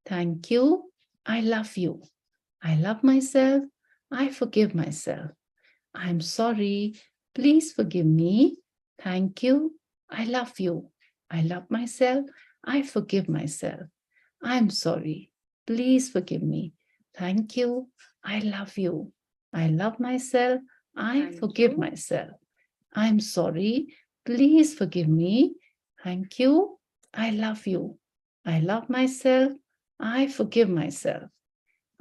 Thank you. I love you. I love myself. I forgive myself. I'm sorry. Please forgive me. Thank you. I love you. I love myself. I forgive myself. I'm sorry. Please forgive me. Thank you. I love you. I love myself. I forgive myself. I'm sorry. Please forgive me. Thank you. I love you. I love myself. I forgive myself.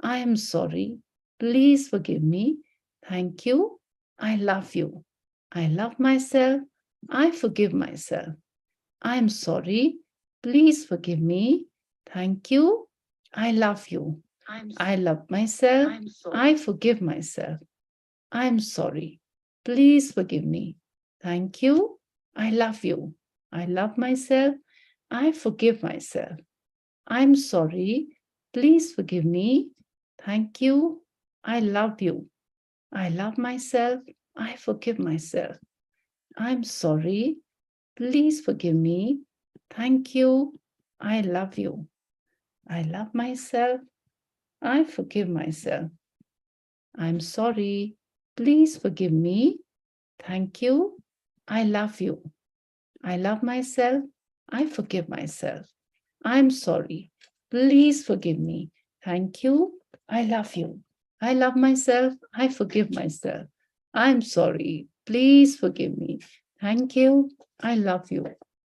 I am sorry. Please forgive me. Thank you. I love you. I love myself. I forgive myself. I am sorry. Please forgive me. Thank you. I love you. I love myself. I forgive myself. I'm sorry. Please forgive me. Thank you. I love you. I love myself. I forgive myself. I'm sorry. Please forgive me. Thank you. I love you. I love myself. I forgive myself. I'm sorry. Please forgive me. Thank you. I love you. I love myself. I forgive myself. I'm sorry. Please forgive me. Thank you. I love you. I love myself. I forgive myself. I'm sorry. Please forgive me. Thank you. I love you. I love myself. I forgive myself. I'm sorry. Please forgive me. Thank you. I love you.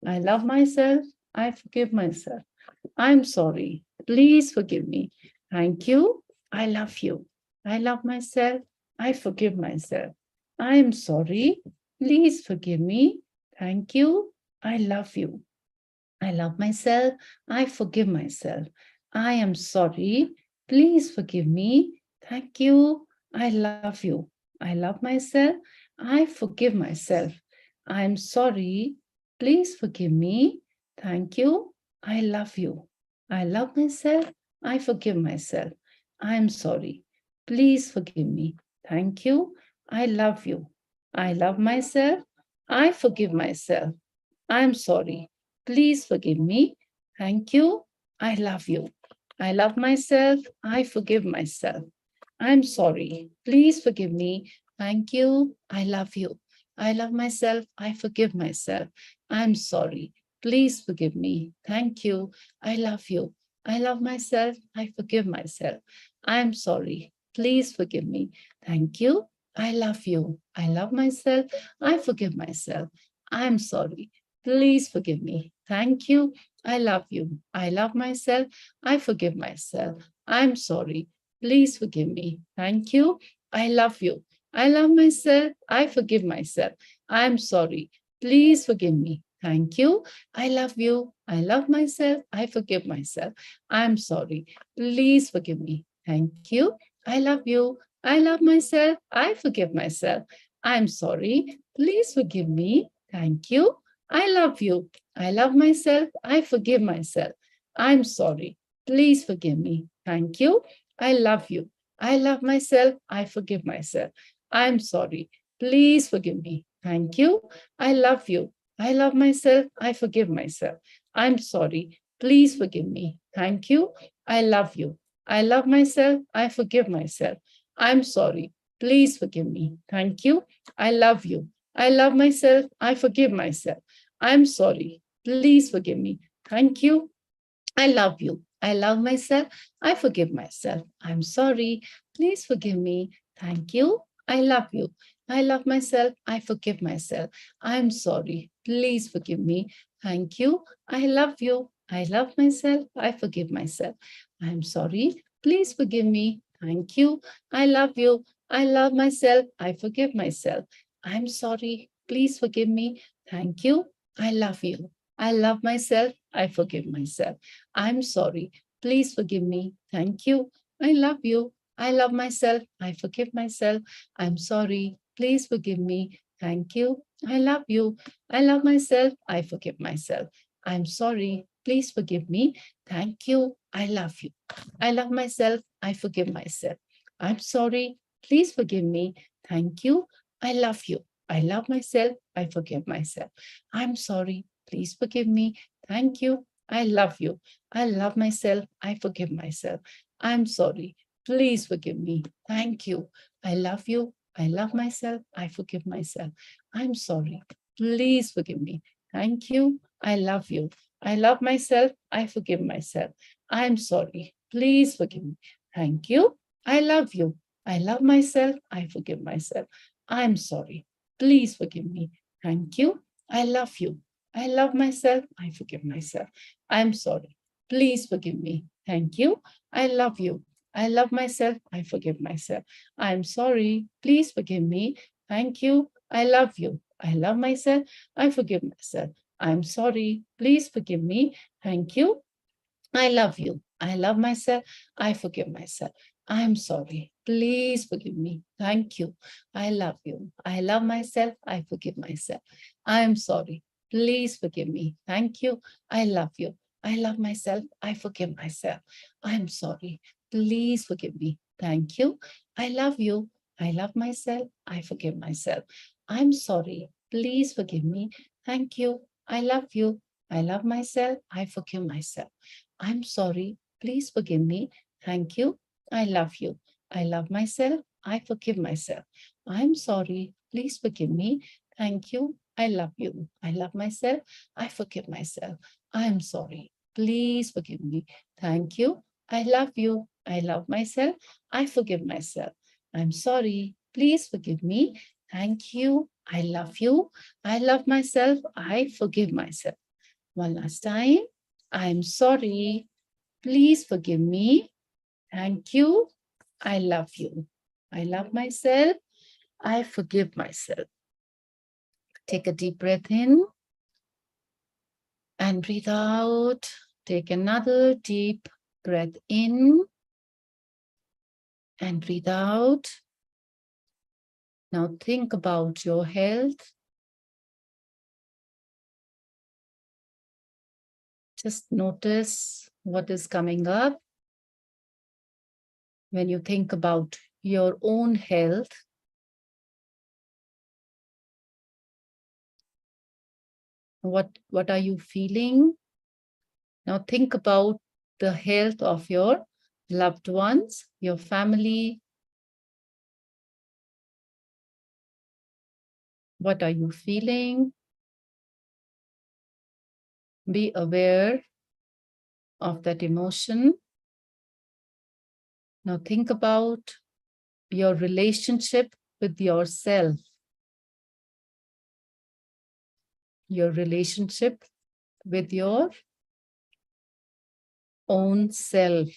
I love myself. I forgive myself. I'm sorry. Please forgive me. Thank you. I love you. I love myself. I forgive myself. I'm sorry. Please forgive me. Thank you. I love you. I love myself. I forgive myself. I am sorry. Please forgive me. Thank you. I love you. I love myself. I forgive myself. I am sorry. Please forgive me. Thank you. I love you. I love myself. I forgive myself. I am sorry. Please forgive me. Thank you. I love you. I love myself. I forgive myself. I'm sorry. Please forgive me. Thank you. I love you. I love myself. I forgive myself. I'm sorry. Please forgive me. Thank you. I love you. I love myself. I forgive myself. I'm sorry. Please forgive me. Thank you. I love you. I love myself. I forgive myself. I'm sorry. Please forgive me. Thank you. I love you. I love myself. I forgive myself. I'm sorry. Please forgive me. Thank you. I love you. I love myself. I forgive myself. I'm sorry. Please forgive me. Thank you. I love you. I love myself. I forgive myself. I'm sorry. Please forgive me. Thank you. I love you. I love myself. I forgive myself. I'm sorry. Please forgive me. Thank you. I love you. I love myself. I forgive myself. I'm sorry. Please forgive me. Thank you. I love you. I love myself. I forgive myself. I'm sorry. Please forgive me. Thank you. I love you. I love myself. I forgive myself. I'm sorry. Please forgive me. Thank you. I love you. I love myself. I forgive myself. I'm sorry. Please forgive me. Thank you. I love you. I love myself. I forgive myself. I'm sorry. Please forgive me. Thank you. I love you. I love myself. I forgive myself. I'm sorry. Please forgive me. Thank you. I love you. I love myself. I forgive myself. I'm sorry. Please forgive me. Thank you. I love you. I love myself. I forgive myself. I'm sorry. Please forgive me. Thank you. I love you. I love myself. I forgive myself. I'm sorry. Please forgive me. Thank you. I love you. I love myself. I forgive myself. I'm sorry. Please forgive me. Thank you. I love you. I love myself. I forgive myself. I'm sorry. Please forgive me. Thank you. I love you. I love myself. I forgive myself. I'm sorry. Please forgive me. Thank you. I love you. I love myself. I forgive myself. I'm sorry. Please forgive me. Thank you. I love you. I love myself. I forgive myself. I'm sorry. Please forgive me. Thank you. I love you. I love myself. I forgive myself. I'm sorry. Please forgive me. Thank you. I love you. I love myself. I forgive myself. I'm sorry. Please forgive me. Thank you. I love you. I love myself. I forgive myself. I'm sorry. Please forgive me. Thank you. I love you. I love myself. I forgive myself. I'm sorry. Please forgive me. Thank you. I love you. I love myself. I forgive myself. I'm sorry. Please forgive me. Thank you. I love you. I love myself. I forgive myself. I'm sorry. Please forgive me. Thank you. I love you. I love myself. I forgive myself. I'm sorry. Please forgive me. Thank you. I love you. I love myself. I forgive myself. I'm sorry. Please forgive me. Thank you. I love you. I love myself. I forgive myself. I'm sorry. Please forgive me. Thank you. I love you. I love myself. I forgive myself. I'm sorry. Please forgive me. Thank you. I love you. I love myself. I forgive myself. I'm sorry. Please forgive me. Thank you. I love you. I love myself. I forgive myself. I'm sorry. Please forgive me. Thank you. I love you. I love myself. I forgive myself. I'm sorry. Please forgive me. Thank you. I love you. I love myself. I forgive myself. I'm sorry. Please forgive me. Thank you. I love you. I love myself. I forgive myself. I'm sorry. Please forgive me. Thank you. I love you. I love myself. I forgive myself. I'm sorry. Please forgive me. Thank you. I love you. I love myself. I forgive myself. One last time. I'm sorry. Please forgive me. Thank you. I love you. I love myself. I forgive myself. Take a deep breath in and breathe out. Take another deep breath in and breathe out. Now think about your health. Just notice what is coming up when you think about your own health. What are you feeling? Now think about the health of your loved ones, your family. What are you feeling? Be aware of that emotion. Now think about your relationship with yourself, your relationship with your own self.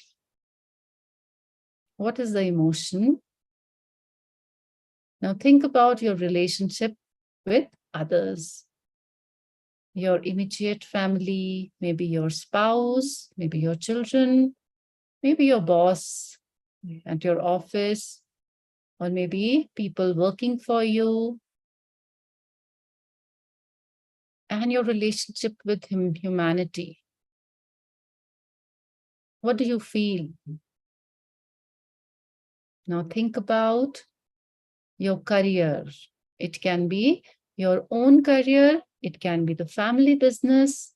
What is the emotion? Now think about your relationship with others, your immediate family, maybe your spouse, maybe your children, maybe your boss at your office, or maybe people working for you, and your relationship with humanity. What do you feel? Now think about your career. It can be your own career. It can be the family business.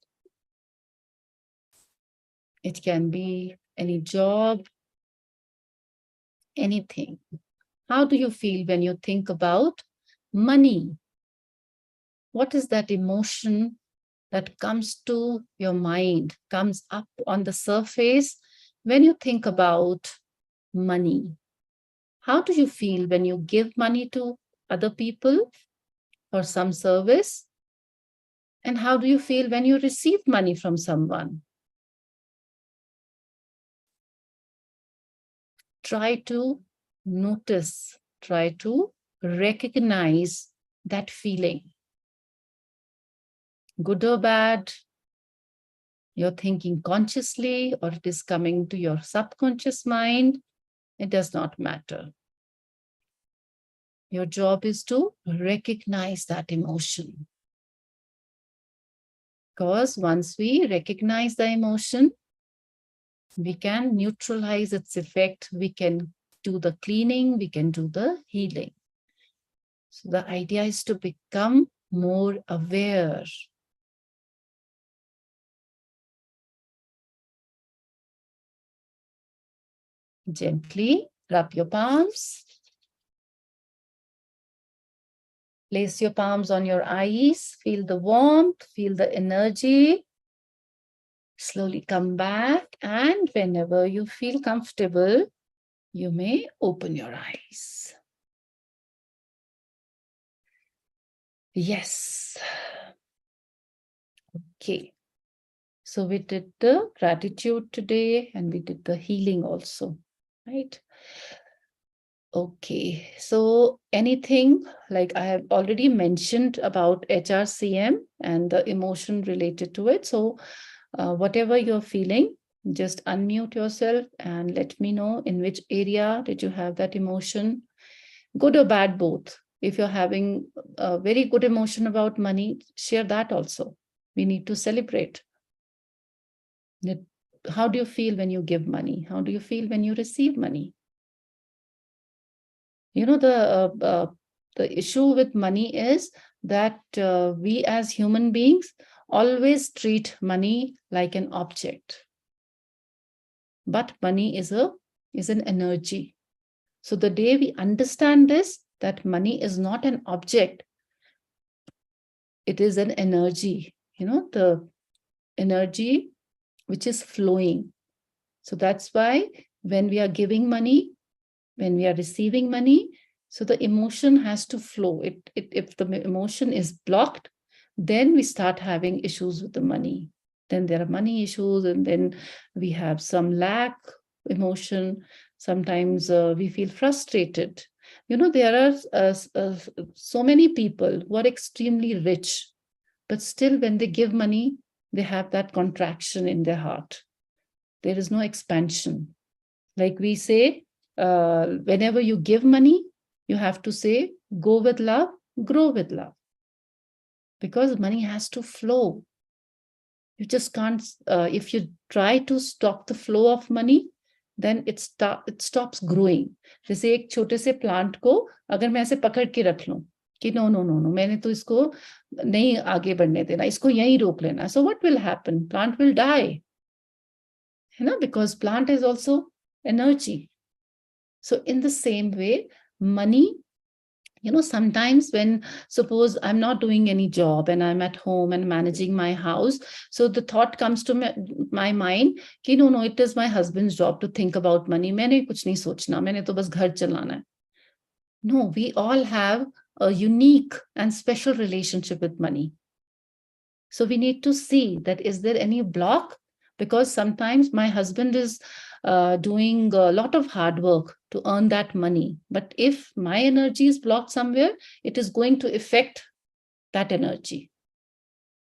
It can be any job, anything. How do you feel when you think about money? What is that emotion that comes to your mind, comes up on the surface when you think about money? How do you feel when you give money to other people for some service? And how do you feel when you receive money from someone? Try to notice, try to recognize that feeling. Good or bad, you're thinking consciously or it is coming to your subconscious mind, it does not matter. Your job is to recognize that emotion. Because once we recognize the emotion, we can neutralize its effect. We can do the cleaning, we can do the healing. So the idea is to become more aware. Gently rub your palms. Place your palms on your eyes. Feel the warmth, feel the energy. Slowly come back, and whenever you feel comfortable, you may open your eyes. Yes. Okay. So we did the gratitude today and we did the healing also, right? Okay. So anything like I have already mentioned about HRCM and the emotion related to it. So whatever you're feeling, just unmute yourself and let me know in which area did you have that emotion, good or bad, both. If you're having a very good emotion about money, share that also. We need to celebrate. How do you feel when you give money? How do you feel when you receive money? You know, the issue with money is that we as human beings always treat money like an object. But money is an energy. So the day we understand this, that money is not an object, it is an energy, you know, the energy which is flowing. So that's why when we are giving money, when we are receiving money, so the emotion has to flow. If the emotion is blocked, then we start having issues with the money. Then there are money issues, and then we have some lack emotion. Sometimes we feel frustrated. You know, there are so many people who are extremely rich, but still when they give money, they have that contraction in their heart. There is no expansion. Like we say, whenever you give money, you have to say, go with love, grow with love. Because money has to flow. You just can't, if you try to stop the flow of money, then it stops growing. जैसे एक छोटे से plant को अगर मैं ऐसे पकड़ के रख लूं कि नो नो नो नो मैंने तो इसको नहीं आगे बढ़ने देना, इसको यहीं रोक लेना, so what will happen? Plant will die. You know, because plant is also energy. So in the same way, money, you know, sometimes when suppose I'm not doing any job and I'm at home and managing my house, so the thought comes to my mind कि no, it is my husband's job to think about money. मैंने कुछ नहीं सोचना, मैंने तो बस घर चलाना है. No, we all have a unique and special relationship with money. So we need to see that is there any block? Because sometimes my husband is doing a lot of hard work to earn that money. But if my energy is blocked somewhere, it is going to affect that energy.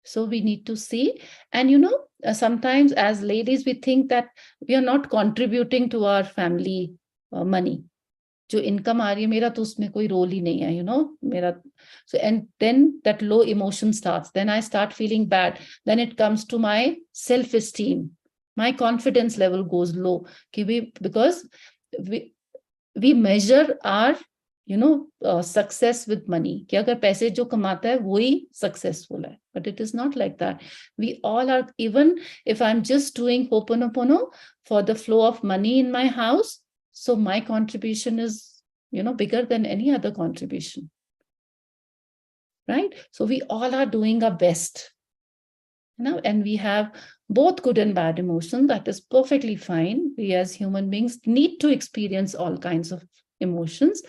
So we need to see. And, you know, sometimes as ladies, we think that we are not contributing to our family money. जो income आ रही है मेरा तो उसमें कोई role ही नहीं है, you know, मेरा. So and then that low emotion starts, then I start feeling bad, then it comes to my self esteem, my confidence level goes low because we measure our, you know, success with money कि अगर पैसे जो कमाता है वही successful है, but it is not like that. We all are, even if I'm just doing Ho'oponopono for the flow of money in my house, so my contribution is, you know, bigger than any other contribution, right? So we all are doing our best, you know, and we have both good and bad emotions. That is perfectly fine. We as human beings need to experience all kinds of emotions,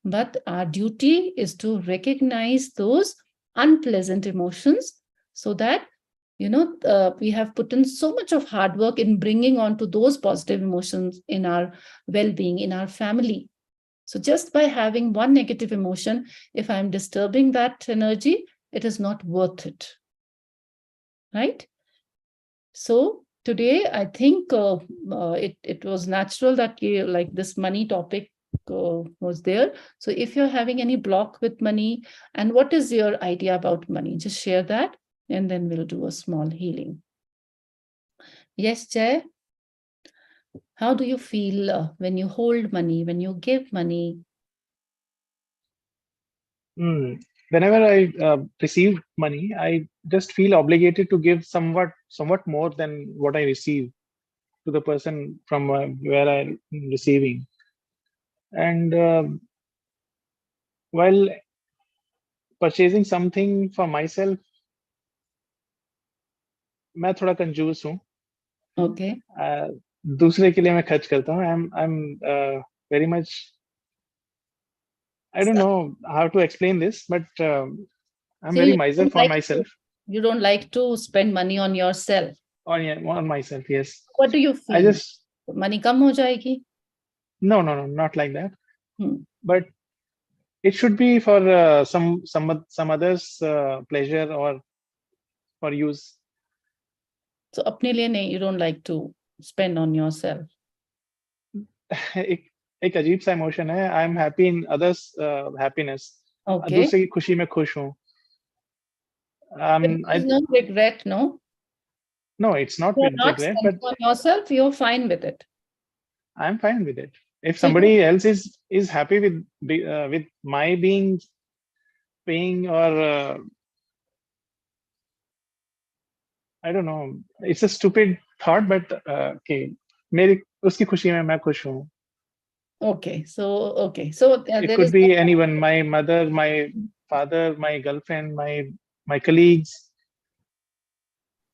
but our duty is to recognize those unpleasant emotions so that, you know, we have put in so much of hard work in bringing on to those positive emotions in our well-being, in our family. So just by having one negative emotion, if I'm disturbing that energy, it is not worth it, right? So today, I think it was natural that like this money topic was there. So if you're having any block with money, and what is your idea about money, just share that, and then we'll do a small healing. Yes, Jay? How do you feel when you hold money, when you give money? Whenever I receive money, I just feel obligated to give somewhat more than what I receive. to the person from where I'm receiving. And while purchasing something for myself, मैं थोड़ा कंजूस हूँ. Okay. दूसरे के लिए मैं खर्च करता हूँ. I'm very much, I don't know how to explain this, but I'm So very you miser don't for like myself. you don't like to spend money on yourself. On myself, yes. What do you I feel? just Money कम हो जाएगी? no, not like that. Hmm. But it should be for some others pleasure or for use. So अपने लिए नहीं, you don't like to spend on yourself. एक अजीब सा emotion है. I am happy in others happiness. Okay. दूसरे की खुशी में खुश हूँ. There's no regret, no? No, it's not You're with not regret, spending but on yourself, you're fine with it. I'm fine with it. If So somebody else is happy with my being paying, or I don't know, it's a stupid thought, but okay, मेरी उसकी खुशी में मैं खुश हूँ. okay, so It there could is be anyone, my mother, my father, my girlfriend, my colleagues.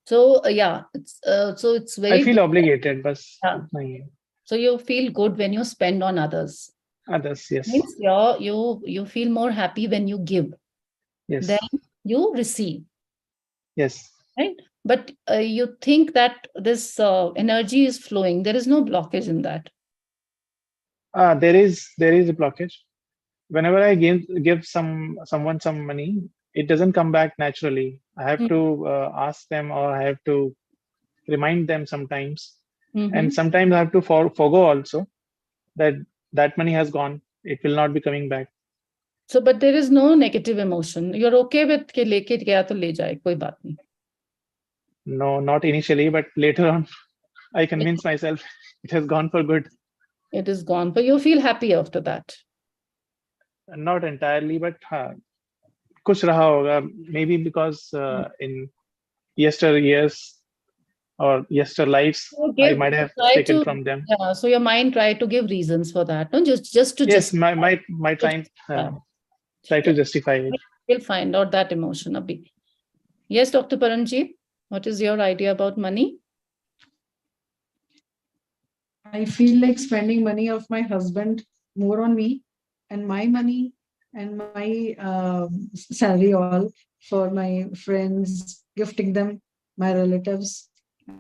so so it's I very feel good. obligated, but Yeah. So you feel good when you spend on others. others, yes, Means you feel more happy when you give yes, than you receive, yes. right? But you think that this energy is flowing. There is no blockage in that. There is a blockage. Whenever I give someone some money, it doesn't come back naturally. I have to ask them, or I have to remind them sometimes, and sometimes I have to forgo also that that money has gone. It will not be coming back. So, but there is no negative emotion. You're okay with के लेके गया तो ले जाए, कोई बात नहीं. No, not initially, but later on, I convince myself it has gone for good. It is gone, but you feel happy after that. Not entirely, but कुछ रहा होगा. Maybe because in yesteryears or yester lives, I might have taken from them. Yeah, so your mind try to give reasons for that, no? Just to Yes, my trying try to justify it. We'll find out that emotion, Abhi. Yes, Dr. Paranjeet, what is your idea about money? I feel like spending money of my husband more on me, and my money and my salary all for my friends, gifting them, my relatives.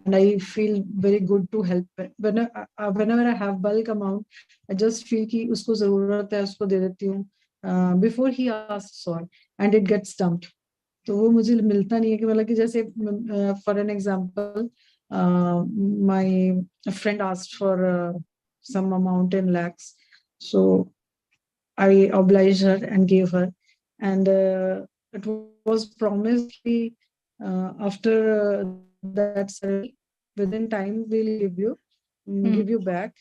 And I feel very good to help. Whenever I have bulk amount, I just feel कि उसको ज़रूरत है, उसको दे देती हूँ before he asks for, and it gets dumped. तो वो मुझे मिलता नहीं है कि मतलब कि जैसे for an example, my friend asked for some amount in lakhs, so I obliged her and gave her, and it was promised कि after that salary, within time we'll give you back,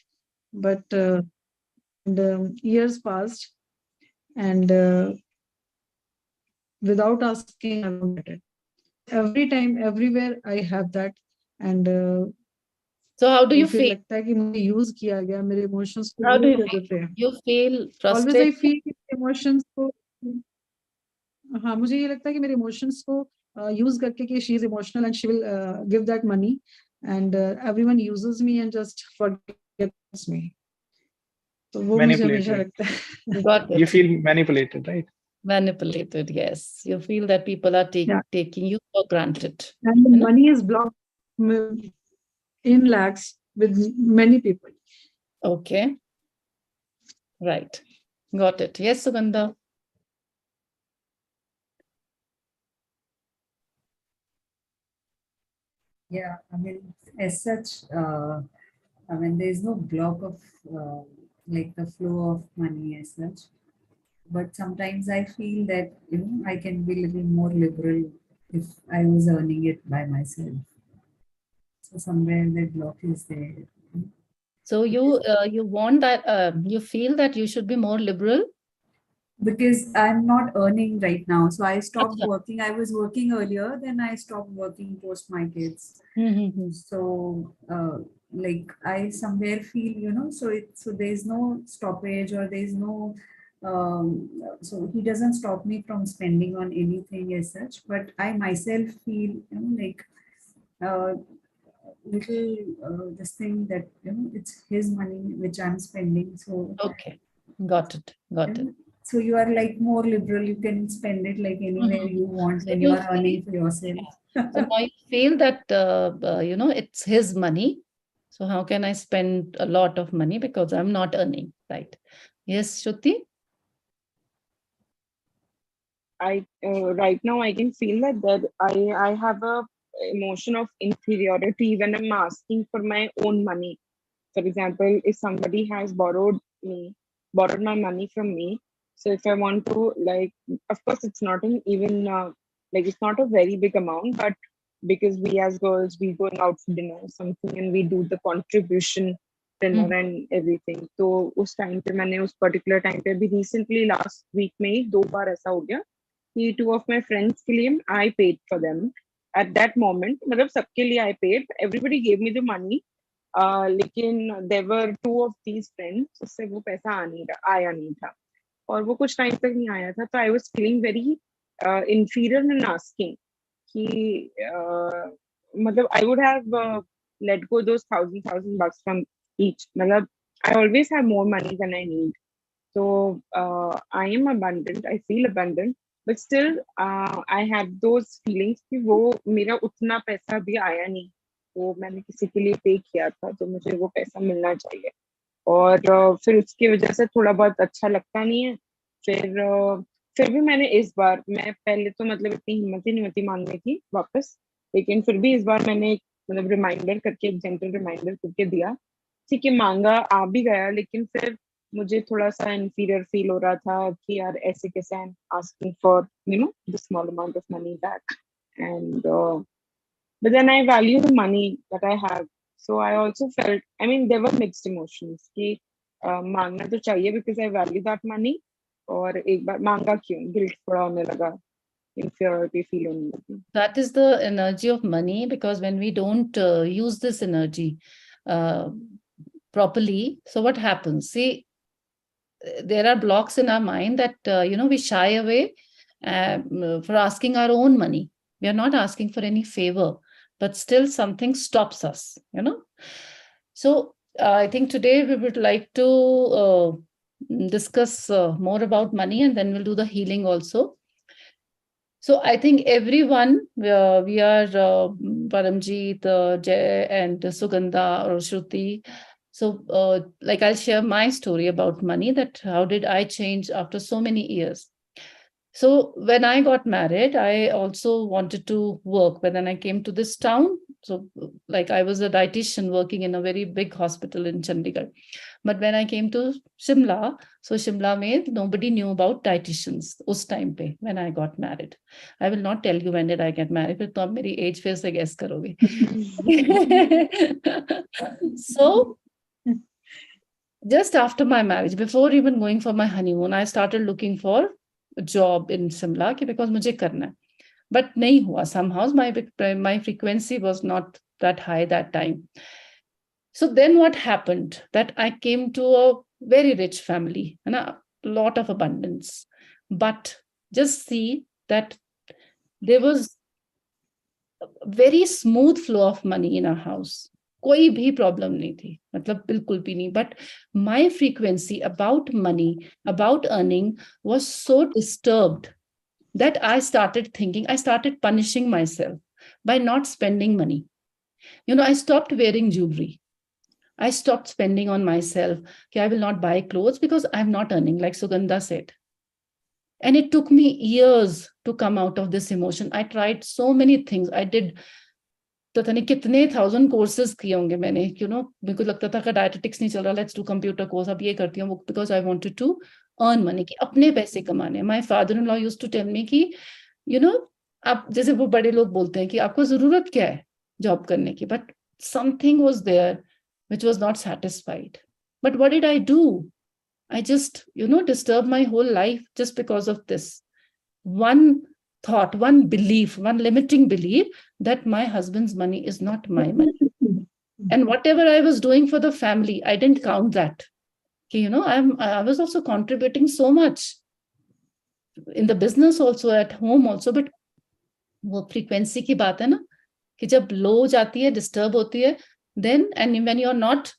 but years passed, and without asking, I won't get it. Every time, everywhere, I have that, and so how do you feel feel? लगता है कि मुझे use किया गया, मेरे emotions को How do use you कर feel? देते हैं. You feel Always frustrated? I feel कि emotions को, हाँ, मुझे ये लगता है कि मेरे emotions को use करके कि she is emotional and she will give that money, and everyone uses me and just forgets me. तो वो मुझे हमेशा लगता है. Got it. You feel manipulated, right? Manipulated, yes. You feel that people are taking you for granted. And the money is blocked in lakhs with many people. Okay. Right. Got it. Yes, Sugandha. Yeah, I mean, as such, I mean, there is no block of like the flow of money as such. But sometimes I feel that, you know, I can be a little more liberal if I was earning it by myself. So somewhere that block is there. So you want that you feel that you should be more liberal? Because I'm not earning right now. So I stopped Achha. working. I was working earlier, then I stopped working post my kids. Mm-hmm. So like I somewhere feel, so there's no stoppage or there's no, so he doesn't stop me from spending on anything as such, but I myself feel, like little this thing that it's his money which I'm spending. So Okay, got it, got it. so you are like more liberal. You can spend it like anywhere Mhm. you want So when you you are feel, earning for yourself. so now you feel that it's his money. So how can I spend a lot of money because I'm not earning, right? Yes, Shruti? I right now I can feel that I have a emotion of inferiority when I'm asking for my own money. For example, if somebody has borrowed my money from me, so if I want to, like, of course it's not an even like it's not a very big amount, but because we as girls we going out for dinner or something and we do the contribution dinner Mhm. and everything. तो उस time पे मैंने उस particular time पे भी recently last week में ही 2 बार ऐसा हो गया कि two of my friends के लिए I paid for them at that moment. मतलब सबके लिए I paid, everybody gave me the money. लेकिन there were two of these friends जिससे वो पैसा आया नहीं था और वो कुछ टाइम तक नहीं आया था, तो I was feeling very inferior in asking कि मतलब I would have let go those thousand bucks from each. मतलब I always have more money than I need. So I am abundant. I feel abundant, but still I have those feelings कि वो मेरा उतना पैसा भी आया नहीं, वो मैंने किसी के लिए पे किया था, तो मुझे वो पैसा मिलना चाहिए। और फिर उसकी वजह से थोड़ा बहुत अच्छा लगता नहीं है। फिर भी मैंने इस बार, मैं पहले तो मतलब इतनी हिम्मत ही नहीं होती मांगने की वापस, लेकिन फिर भी इस बार मैंने एक मतलब रिमाइंडर करके, एक जेंटल रिमाइंडर करके दिया। ठीक है, मांगा आ भी गया, लेकिन फिर मुझे थोड़ा सा इन्फीरियर फील हो रहा था कि यार ऐसे कैसे I am asking for the small amount of money back, and but then I value the money that I have. So I also felt, I mean, there were mixed emotions कि मांगना तो चाहिए because I value that money, और एक बार मांगा क्यों, guilt थोड़ा होने लगा, inferiority फील होने लगी। That is the energy of money, because when we don't use this energy uh, properly, so what happens? See, there are blocks in our mind that, we shy away for asking our own money. We are not asking for any favor, but still something stops us. So I think today we would like to discuss more about money, and then we'll do the healing also. So I think everyone, we are Paramjeet, Jay, and Sugandha or Shruti. So like I'll share my story about money, that how did I change after so many years. So when I got married, I also wanted to work. But then I came to this town. So like I was a dietitian working in a very big hospital in Chandigarh. But when I came to Shimla, so Shimla mein nobody knew about dietitians us time pe when I got married. I will not tell you when did I get married, but तुम मेरी age फिर से guess करोगे. So just after my marriage, before even going for my honeymoon, I started looking for a job in Shimla because मुझे करना है. But नहीं हुआ. Somehow my frequency was not that high that time. So then what happened? That I came to a very rich family and a lot of abundance. But just see that there was a very smooth flow of money in our house. कोई भी problem नहीं थी, मतलब बिल्कुल भी नहीं. But my frequency about money, about earning was so disturbed that I started thinking, I started punishing myself by not spending money. I stopped wearing jewelry. I stopped spending on myself. Okay, I will not buy clothes because I'm not earning, like Sugandha said. And it took me years to come out of this emotion. I tried so many things. I did पता नहीं कितने 1000 courses किए होंगे मैंने, मेरे को लगता था कि डायटेटिक्स नहीं चल रहा, लेट्स डू कंप्यूटर कोर्स, अब ये करती हूँ, because I wanted to earn money, कि अपने पैसे कमाने. My father in law used to tell me कि आप जैसे वो बड़े लोग बोलते हैं कि आपको जरूरत क्या है जॉब करने की, but something was there which was not satisfied. But what did I do? I just, disturbed my whole life just because of this one thought, one belief, one limiting belief that my husband's money is not my money. And whatever I was doing for the family, I didn't count that. You know, I was also contributing so much in the business also, at home also, but वो frequency की बात है ना, कि जब low जाती है, disturb होती है, then and when you're not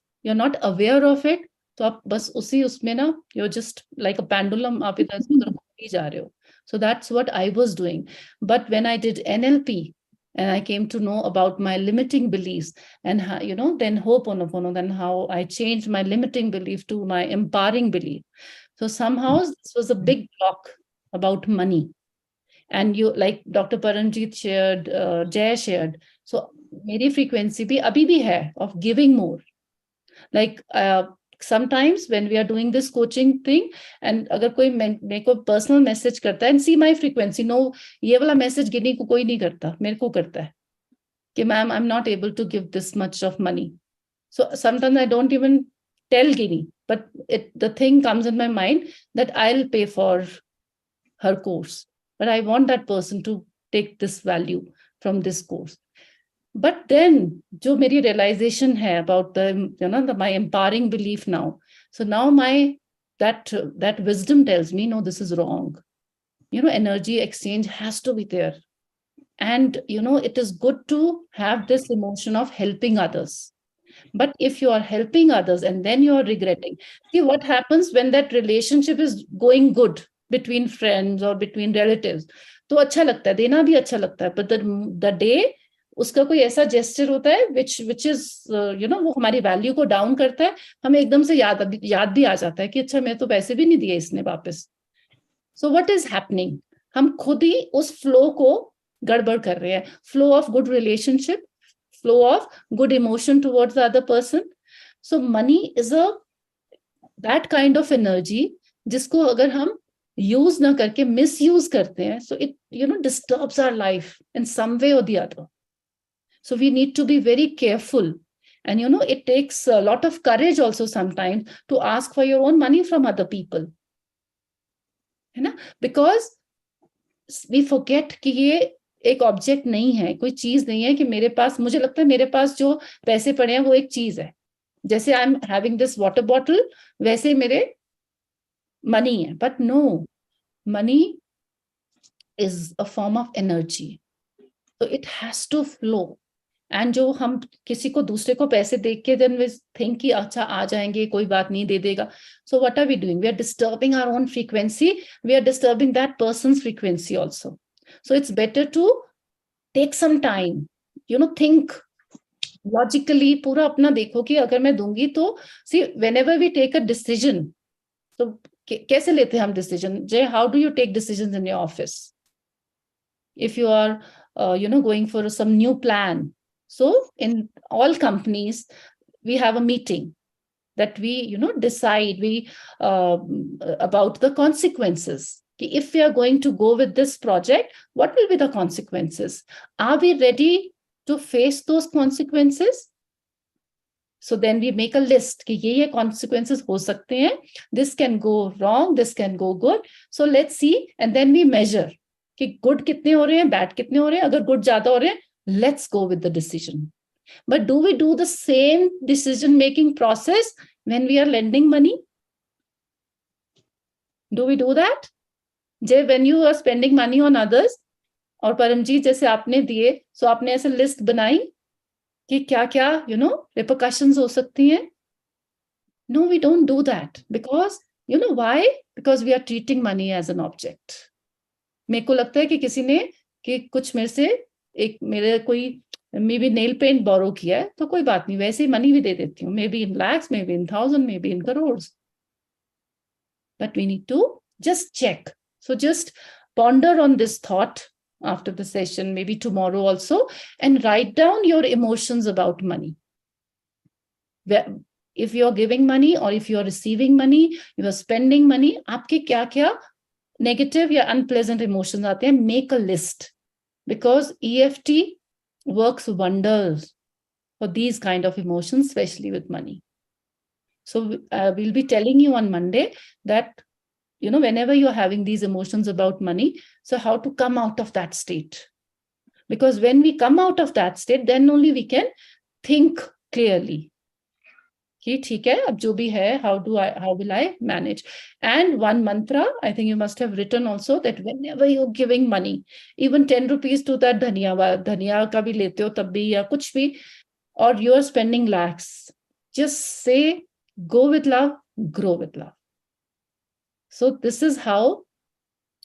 aware of it, तो आप बस उसी उसमें ना, you're just like a pendulum, आप इधर से उधर घूम ही जा रहे हो. So that's what I was doing. But when I did NLP and I came to know about my limiting beliefs and how, you know, then Ho'oponopono, then how I changed my limiting belief to my empowering belief. So somehow this was a big block about money. And you, like Dr. Paranjit shared, Jay shared. So मेरी frequency भी अभी भी है of giving more. Like sometimes when we are doing this coaching thing, and अगर कोई मेरे को personal message करता है, and see my frequency, no, ये वाला message गिनी को कोई नहीं करता, मेरे को करता है कि ma'am, I'm not able to give this much of money. So sometimes I don't even tell Gini, but the thing comes in my mind that I'll pay for her course, but I want that person to take this value from this course. But then, जो मेरी realization है about my empowering belief now. So now that wisdom tells me, no, this is wrong. You know, energy exchange has to be there. And, you know, it is good to have this emotion of helping others. But if you are helping others and then you are regretting, see what happens when that relationship is going good between friends or between relatives. तो अच्छा लगता है, देना भी अच्छा लगता है. But the day उसका कोई ऐसा gesture होता है which is वो हमारी value को down करता है, हमें एकदम से याद भी आ जाता है कि अच्छा मैं तो पैसे भी नहीं दिए इसने वापस. So what is happening? हम खुद ही उस flow को गड़बड़ कर रहे हैं. Flow of good relationship, flow of good emotion towards the other person. So money is that kind of energy जिसको अगर हम use ना करके misuse करते हैं, so it disturbs our life in some way or the other. So we need to be very careful. And it takes a lot of courage also sometimes to ask for your own money from other people. Because we forget कि ये एक object नहीं है, कोई चीज नहीं है कि मेरे पास, मुझे लगता है मेरे पास जो पैसे पड़े हैं वो एक चीज है. जैसे I am having this water bottle, वैसे मेरे मनी है. But no, money is a form of energy, तो it has to flow. And जो हम किसी को दूसरे को पैसे देख के देन वी थिंक कि अच्छा आ जाएंगे, कोई बात नहीं, दे देगा. So what are we doing? We are disturbing our own frequency, we are disturbing that person's frequency also. So it's better to take some time, think logically, पूरा अपना देखो कि अगर मैं दूंगी तो, see, whenever we take a decision, तो कैसे लेते हैं हम decision? Jay, how do you take decisions in your office? If you are, going for some new plan. So in all companies, we have a meeting that we, decide about the consequences. If we are going to go with this project, what will be the consequences? Are we ready to face those consequences? So then we make a list कि ये consequences हो सकते हैं. This can go wrong, this can go good. So let's see, and then we measure कि good कितने हो रहे हैं, bad कितने हो रहे हैं. अगर good ज़्यादा हो रहे हैं, let's go with the decision. But do we do the same decision-making process when we are lending money? Do we do that? Jay, when you are spending money on others, और परमजीत जैसे आपने दिए, so आपने ऐसे list बनाई कि क्या-क्या, repercussions हो सकती हैं? No, we don't do that. Because, why? Because we are treating money as an object. मेरे को लगता है कि किसी ने कि कुछ मेरे से मेरे कोई maybe nail paint borrow किया है, तो कोई बात नहीं, वैसे ही money भी दे देती हूँ. Maybe in lakhs, maybe in thousand, maybe in crores. But we need to just check. So just ponder on this thought after the session, maybe tomorrow also, and write down your emotions about money. If you're giving money or if you're receiving money, you are spending money, आपके क्या-क्या negative या unpleasant emotions आते हैं, make a list. Because EFT works wonders for these kind of emotions, especially with money. So we'll be telling you on Monday that whenever you're having these emotions about money, so how to come out of that state. Because when we come out of that state, then only we can think clearly. कि ठीक है, अब जो भी है, how will I manage? And one mantra, I think you must have written also, that whenever you're giving money, even 10 rupees to that धनिया का भी लेते हो तब भी, या कुछ भी, or you're spending lakhs, just say, go with love, grow with love. So this is how,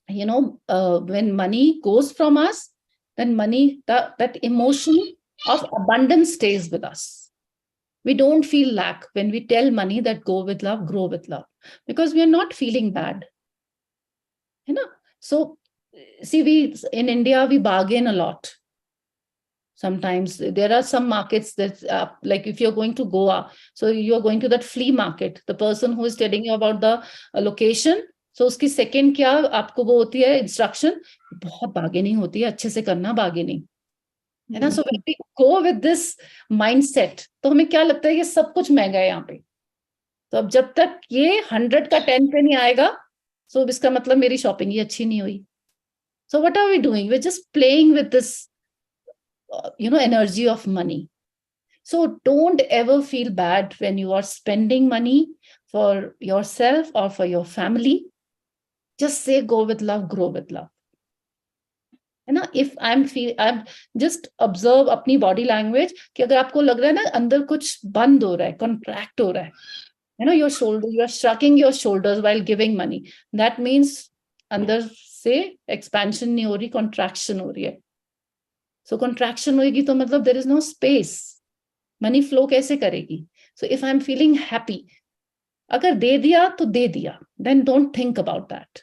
when money goes from us, then money, that emotion of abundance stays with us. We don't feel lack when we tell money that go with love, grow with love, because we are not feeling bad. So see, in India, we bargain a lot. Sometimes there are some markets that, like if you're going to Goa, so you're going to that flea market, the person who is telling you about the location, so uski second kya aapko wo hoti hai instruction, bahut bargaining hoti hai, अच्छे से करना bargaining. है ना? So when we go with this mindset, तो हमें क्या लगता है ये सब कुछ महंगा है यहाँ पे, तो अब जब तक ये 100 का 10 पे नहीं आएगा, so इसका मतलब मेरी शॉपिंग ही अच्छी नहीं हुई. So what are we doing? We're just playing with this energy of money. So don't ever feel bad when you are spending money for yourself or for your family. Just say go with love, grow with love. है ना? If I'm just observe अपनी body language, कि अगर आपको लग रहा है ना अंदर कुछ बंद हो रहा है, contract हो रहा है, your shoulder, you are shrugging your shoulders while giving money, that means अंदर से expansion नहीं हो रही, contraction हो रही है. So contraction होगी तो मतलब there is no space. Money flow कैसे करेगी? So if I'm feeling happy, अगर दे दिया तो दे दिया, then don't think about that.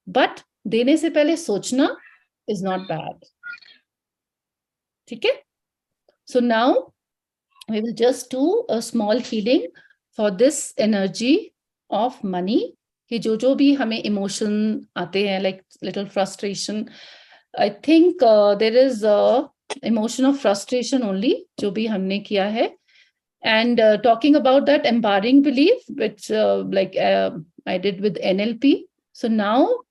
But देने से पहले सोचना is not bad. ठीक है? So now we will just do a small healing for this energy of money. कि जो भी हमें emotion आते हैं, like little frustration. I think there is a emotion of frustration only, जो भी हमने किया है. And talking about that empowering belief, which I did with NLP. So now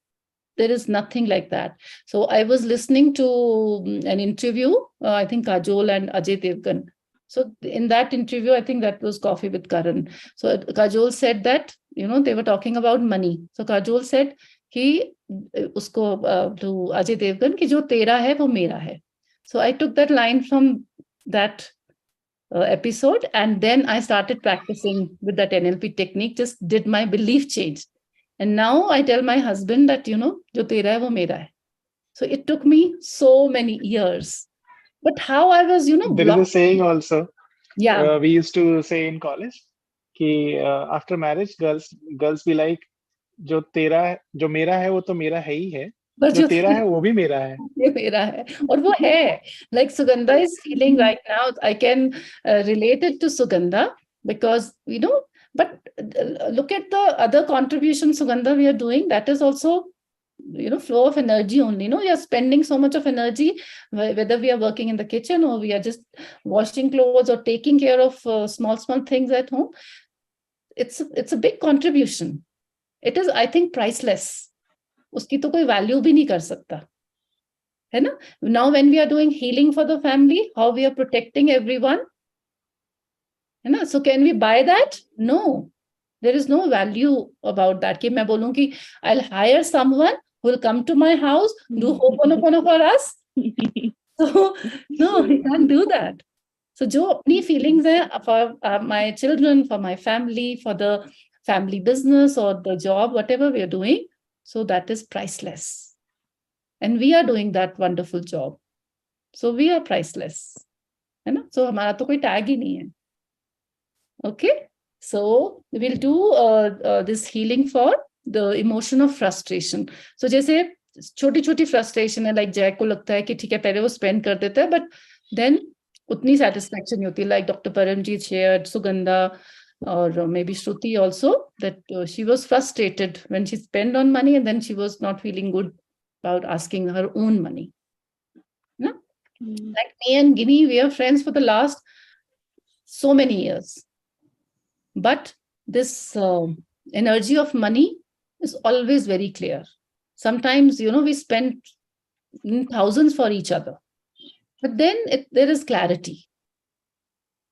there is nothing like that. So I was listening to an interview, I think Kajol and Ajay Devgan. So in that interview, I think that was Coffee with Karan. So Kajol said that, they were talking about money. So Kajol said कि उसको to Ajay Devgan कि जो तेरा है वो मेरा है. So I took that line from that episode, and then I started practicing with that NLP technique, just did my belief change. And now I tell my husband that, jo tera hai, wo mera hai. So it took me so many years. But how I was, there is a saying also. Yeah. We used to say in college, कि after marriage, girls be like, जो मेरा है वो तो मेरा है ही है, जो तेरा है वो भी मेरा है. ये मेरा है और वो है. Like Sugandha is feeling right now, I can relate it to Sugandha, because but look at the other contribution, Sugandha, we are doing. That is also flow of energy only. We are spending so much of energy, whether we are working in the kitchen or we are just washing clothes or taking care of small things at home. It's a big contribution. It is, I think, priceless. उसकी तो कोई value भी नहीं कर सकता, है ना? Now when we are doing healing for the family, how we are protecting everyone, है ना? So can we buy that? No, there is no value about that. कि मैं बोलूं कि I'll hire someone who will come to my house, do Ho'oponopono for us. So no, we can't do that. So जो अपनी feelings है for my children, for my family, for the family business or the job, whatever we are doing, so that is priceless. And we are doing that wonderful job. So we are priceless. है ना? So हमारा तो कोई tag ही नहीं है. Okay? So we'll do this healing for the emotion of frustration. So जैसे छोटी frustration है, like जय को लगता है कि ठीक है पहले वो spend कर देता है, but then उतनी satisfaction नहीं होती. Like Dr. Paramjeet shared, Sugandha, or maybe Shruti also, that she was frustrated when she spent on money and then she was not feeling good about asking her own money. No? Like me and Ginny, we are friends for the last so many years. But this energy of money is always very clear. Sometimes, we spend thousands for each other, but then there is clarity.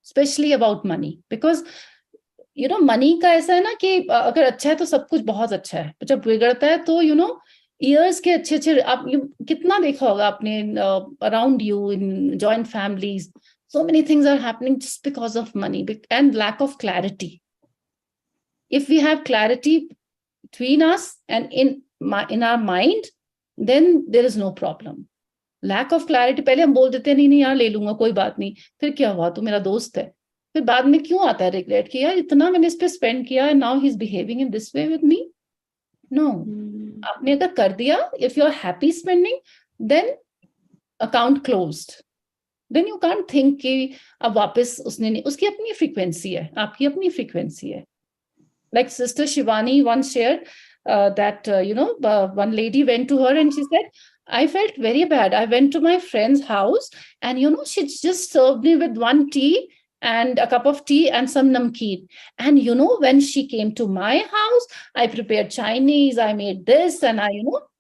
especially about money, because money का ऐसा है ना कि अगर अच्छा है तो सब कुछ बहुत अच्छा है, जब बिगड़ता है तो ईयर्स के अच्छे आप कितना देखा होगा आपने around you in joint families, so many things are happening just because of money and lack of clarity. If we have clarity between us and in our mind, then there is no problem. Lack of clarity, पहले हम बोल देते हैं नहीं यार ले लूंगा कोई बात नहीं, फिर क्या हुआ तो मेरा दोस्त है, फिर बाद में क्यों आता है रिग्रेट कि यार इतना मैंने इस पे स्पेंड किया and now he's behaving in this way with me. No, आपने अगर कर दिया, if you're happy spending, then account closed. Then you can't think कि अब वापस उसने नहीं, उसकी अपनी फ्रीक्वेंसी है, आपकी अपनी फ्रीक्वेंसी है. Like Sister Shivani once shared that one lady went to her and she said, I felt very bad. I went to my friend's house and she just served me with one tea and a cup of tea and some namkeen. And when she came to my house, I prepared Chinese, I made this, and I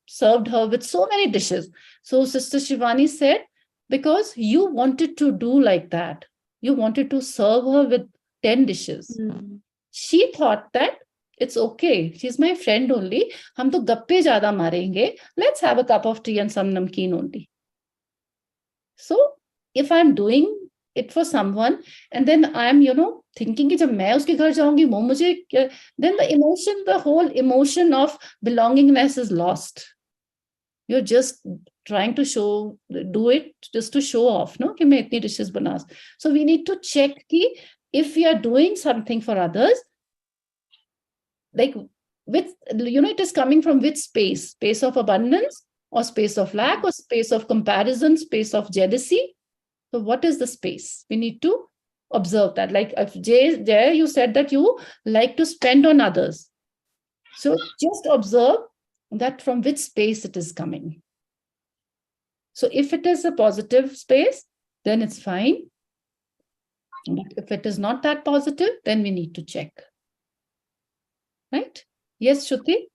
served her with so many dishes. So Sister Shivani said, because you wanted to do like that, you wanted to serve her with 10 dishes. She thought that it's okay, she's my friend only, hum to gappe zyada marenge, let's have a cup of tea and some namkeen only. So if I'm doing it for someone and then I'm thinking कि जब मैं उसके घर जाऊंगी वो मुझे, then the whole emotion of belongingness is lost. You're just trying to do it just to show off, no? कि मैं इतनी dishes बना. So we need to check कि if we are doing something for others, like with it is coming from which space of abundance or space of lack or space of comparison, space of jealousy. So what is the space? We need to observe that. Like if Jay, you said that you like to spend on others. So just observe that from which space it is coming. So if it is a positive space, then it's fine. But if it is not that positive, then we need to check. Right? Yes, Shruti?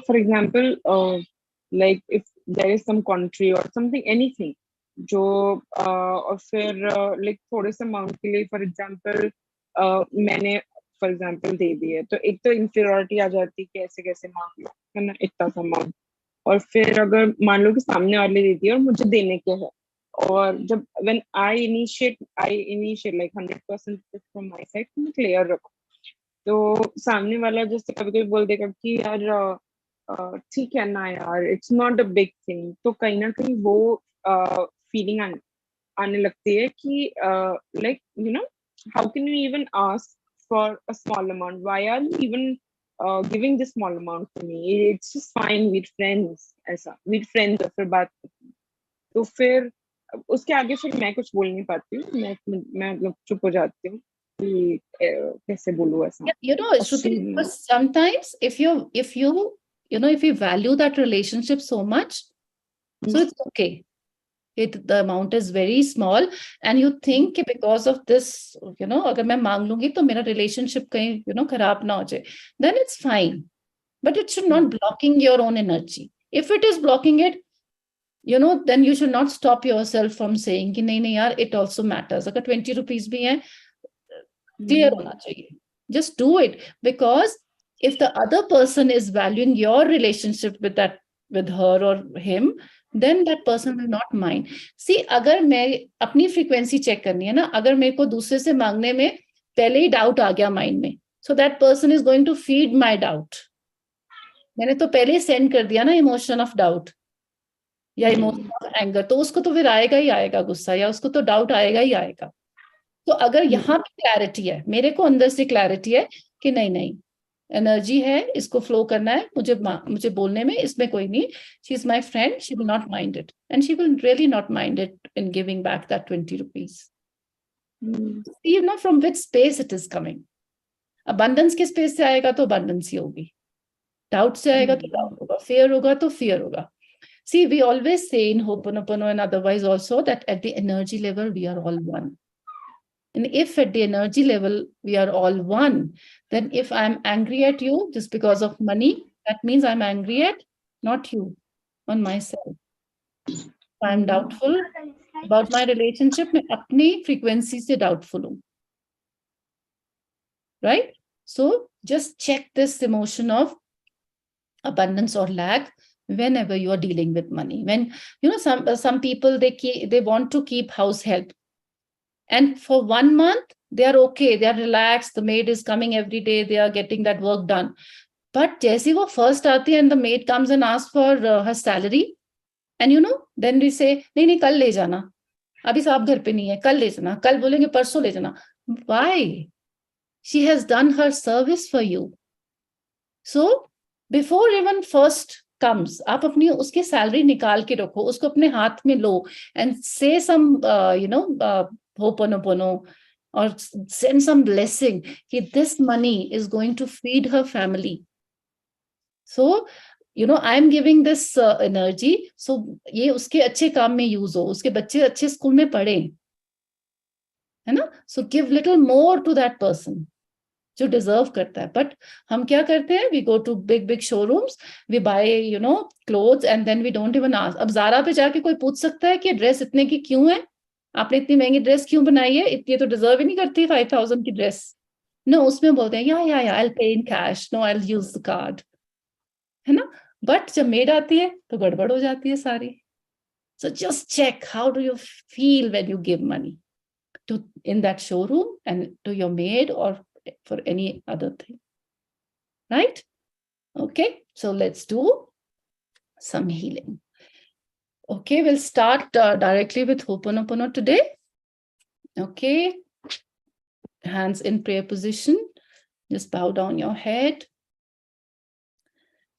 For example, like if there is some country or something, anything, जो और फिर like थोड़े से amount के लिए, for example, मैंने for example दे दी है, तो एक तो inferiority आ जाती है कि कैसे मांग लो, है ना, इतना सा amount. और फिर अगर मान लो कि सामने वाले दे दिया और मुझे देने के है, और जब when I initiate like 100% from my side, मैं clear रखूं, तो सामने वाला जैसे कभी कभी बोल देगा कि यार ठीक है ना यार, it's not a big thing, तो कहीं ना कहीं वो फीलिंग आने लगती है कि like how can you even ask for a small amount, why are you even giving this small amount to me, it's just fine with friends, ऐसा विद फ्रेंड्स. और फिर बात तो फिर उसके आगे फिर मैं कुछ बोल नहीं पाती हूँ, मैं चुप हो जाती हूँ कि कैसे बोलूं ऐसा. Shruti, sometimes if you value that relationship so much, so it's okay. The amount is very small and you think because of this, अगर मैं मांग लूंगी तो मेरा relationship कहीं खराब ना हो जाए, then it's fine. But it should not blocking your own energy. If it is blocking it, then you should not stop yourself from saying कि नहीं यार, it also matters. अगर 20 rupees भी है, clear होना चाहिए. Just do it, because if the other person is valuing your relationship with her or him, then that person will not mind. See, अगर मैं अपनी frequency check करनी है ना, अगर मेरे को दूसरे से मांगने में पहले ही doubt आ गया mind में, so that person is going to feed my doubt. मैंने तो पहले ही send कर दिया ना emotion of doubt या emotion of anger, तो उसको तो फिर आएगा ही आएगा गुस्सा, या उसको तो doubt आएगा ही आएगा. तो अगर यहाँ पे क्लैरिटी है, मेरे को अंदर से क्लैरिटी है कि नहीं एनर्जी है, इसको फ्लो करना है, मुझे बोलने में इसमें कोई नहीं, she is my friend, she will not mind it and she will really not mind it in giving back that 20 rupees. See, from which space it is coming. Abundance के स्पेस से आएगा तो अबंडेंस ही होगी, doubt से आएगा तो doubt होगा, fear होगा तो फियर होगा. See, we always say in Ho'oponopono and otherwise also that at the energy level we are all one. And if at the energy level we are all one, then if I'm angry at you just because of money, that means I'm angry at not you, on myself. If I'm doubtful, about my relationship, मैं अपनी frequency से doubtful हूँ. Right? So just check this emotion of abundance or lack whenever you are dealing with money. When some people they want to keep house help, and for 1 month they are okay, they are relaxed, the maid is coming every day, they are getting that work done. But जैसे वो first आती है and the maid comes and asks for her salary, and then we say नहीं कल ले जाना, अभी साहब घर पे नहीं है, कल ले जाना, कल बोलेंगे परसों ले जाना. Why? She has done her service for you. So before even first comes, आप अपनी उसकी salary निकाल के रखो, उसको अपने हाथ में लो, and say some ho'oponopono or send some blessing that this money is going to feed her family. So I am giving this energy, so ये उसके अच्छे काम में use हो, उसके बच्चे अच्छे स्कूल में पढ़ें, है ना? So give little more to that person जो डिजर्व करता है. बट हम क्या करते हैं, we go to big showrooms, we buy clothes, and then we don't even ask. अब जारा पे जाके कोई पूछ सकता है कि ड्रेस इतने की क्यों है, आपने इतनी महंगी ड्रेस क्यों बनाई है, इतनी तो डिजर्व ही नहीं करती 5,000 की ड्रेस. नो, उसमें बोलते हैं या I will pay in cash, no I will use the card, है ना? बट जब मेड आती है तो गड़बड़ हो जाती है सारी. So just check how do you feel when you give money to in that showroom and to your maid or for any other thing, right? Okay, so let's do some healing. Okay, we'll start directly with Ho'oponopono today. Okay, hands in prayer position, just bow down your head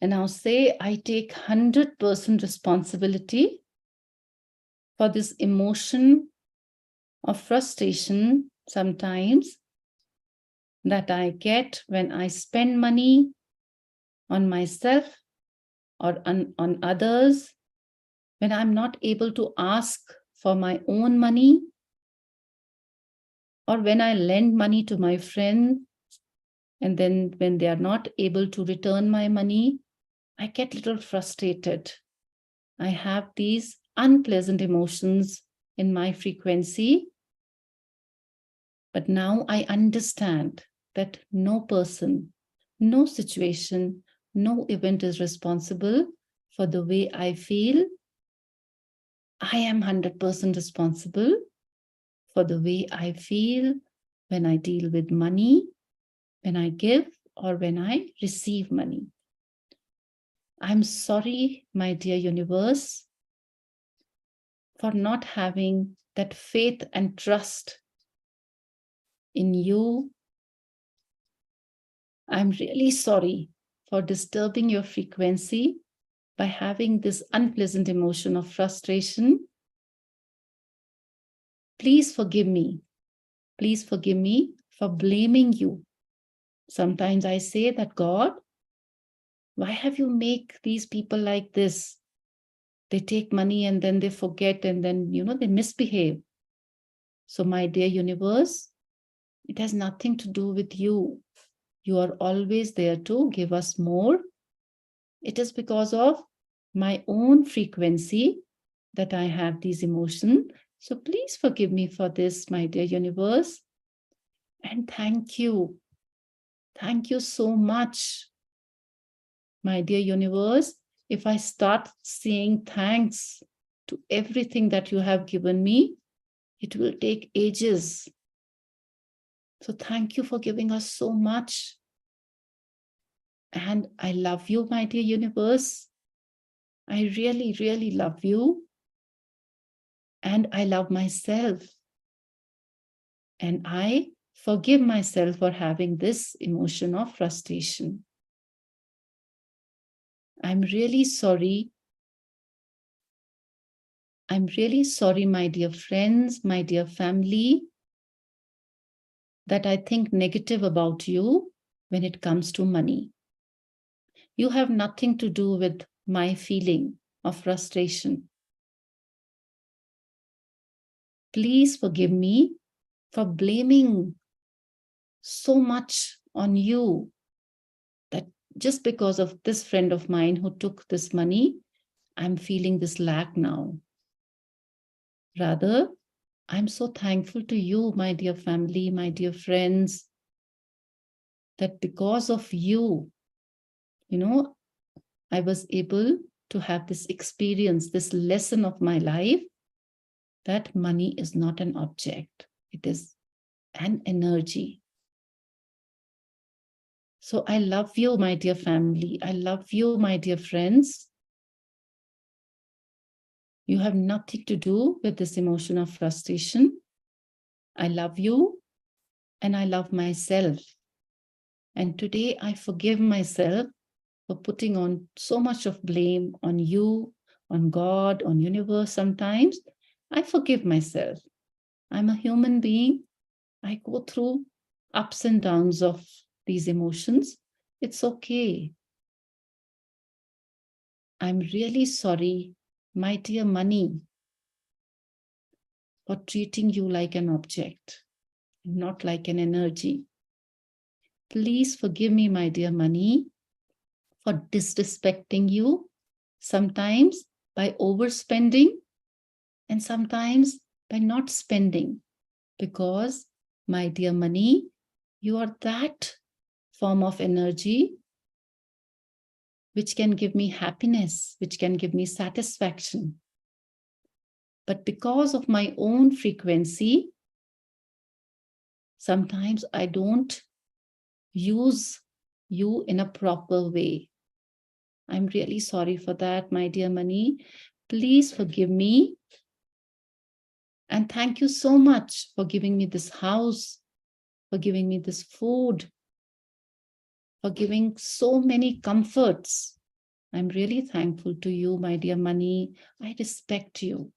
and now say, I take 100% responsibility for this emotion of frustration sometimes that I get when I spend money on myself or on others, when I'm not able to ask for my own money, or when I lend money to my friends, and then when they are not able to return my money, I get a little frustrated. I have these unpleasant emotions in my frequency. But now I understand that no person, no situation, no event is responsible for the way I feel. I am 100% responsible for the way I feel when I deal with money, when I give or when I receive money. I'm sorry, my dear universe, for not having that faith and trust in you. I'm really sorry for disturbing your frequency by having this unpleasant emotion of frustration. Please forgive me. Please forgive me for blaming you. Sometimes I say that, God, why have you make these people like this? They take money and then they forget and then, they misbehave. So my dear universe, it has nothing to do with you. You are always there to give us more. It is because of my own frequency that I have these emotions. So please forgive me for this, my dear universe. And thank you. Thank you so much, my dear universe. If I start saying thanks to everything that you have given me, it will take ages. So thank you for giving us so much. And I love you, my dear universe. I really, really love you. And I love myself. And I forgive myself for having this emotion of frustration. I'm really sorry. I'm really sorry, my dear friends, my dear family, that I think negative about you when it comes to money. You have nothing to do with my feeling of frustration. Please forgive me for blaming so much on you, that just because of this friend of mine who took this money, I'm feeling this lack now. Rather, I'm so thankful to you, my dear family, my dear friends, that because of you, I was able to have this experience, this lesson of my life, that money is not an object. It is an energy. So I love you, my dear family. I love you, my dear friends. You have nothing to do with this emotion of frustration. I love you and I love myself. And today I forgive myself for putting on so much of blame on you, on God, on universe. Sometimes I forgive myself. I'm a human being. I go through ups and downs of these emotions. It's okay. I'm really sorry, my dear money, for treating you like an object, not like an energy. Please forgive me, my dear money, for disrespecting you, sometimes by overspending and sometimes by not spending. Because, my dear money, you are that form of energy which can give me happiness, which can give me satisfaction. But because of my own frequency, sometimes I don't use you in a proper way. I'm really sorry for that, my dear money. Please forgive me. And thank you so much for giving me this house, for giving me this food, for giving so many comforts. I'm really thankful to you, my dear money. I respect you.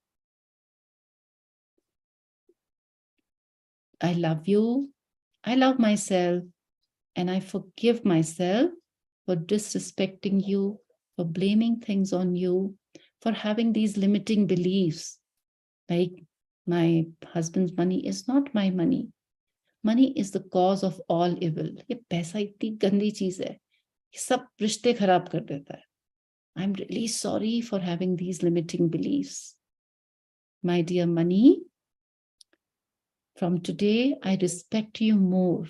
I love you. I love myself. And I forgive myself for disrespecting you, for blaming things on you, for having these limiting beliefs. Like, my husband's money is not my money. Money is the cause of all evil. ये पैसा इतनी गंदी चीज है, ये सब रिश्ते खराब कर देता है. I'm really sorry for having these limiting beliefs. My dear money, from today, I respect you more.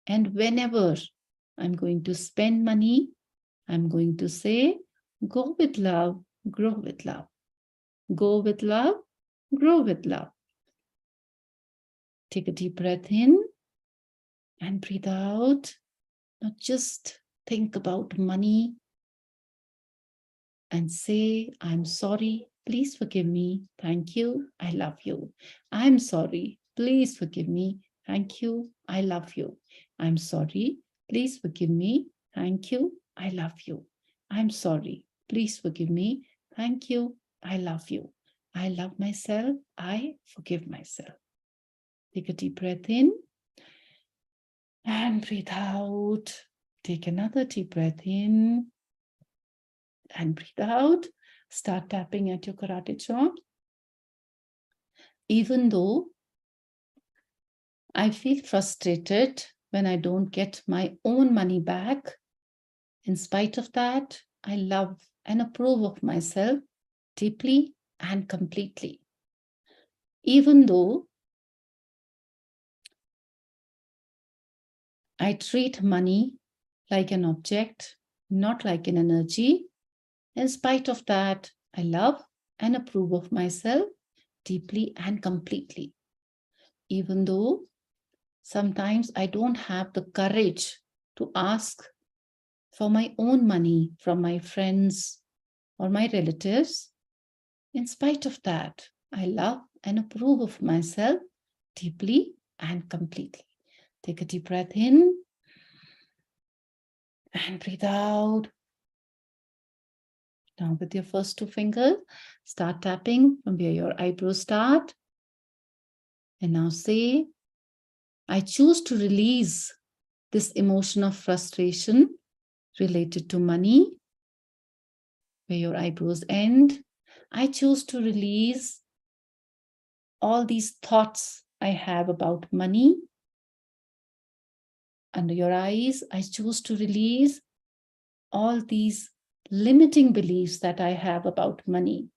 And whenever I'm going to spend money, I'm going to say, go with love, grow with love. Go with love, grow with love. Take a deep breath in and breathe out. Now just think about money and say, I'm sorry, please forgive me. Thank you, I love you. I'm sorry, please forgive me. Thank you, I love you. I'm sorry, please forgive me. Thank you, I love you. I'm sorry, please forgive me. Thank you, I love you. I love myself, I forgive myself. Take a deep breath in and breathe out. Take another deep breath in and breathe out. Start tapping at your karate chop. Even though I feel frustrated when I don't get my own money back, in spite of that, I love and approve of myself deeply and completely. Even though I treat money like an object, not like an energy, in spite of that, I love and approve of myself deeply and completely. Even though sometimes I don't have the courage to ask for my own money from my friends or my relatives, in spite of that, I love and approve of myself deeply and completely. Take a deep breath in and breathe out. Now with your first two fingers, start tapping from where your eyebrows start. And now say, I choose to release this emotion of frustration related to money, where your eyebrows end. I choose to release all these thoughts I have about money. Under your eyes, I choose to release all these limiting beliefs that I have about money.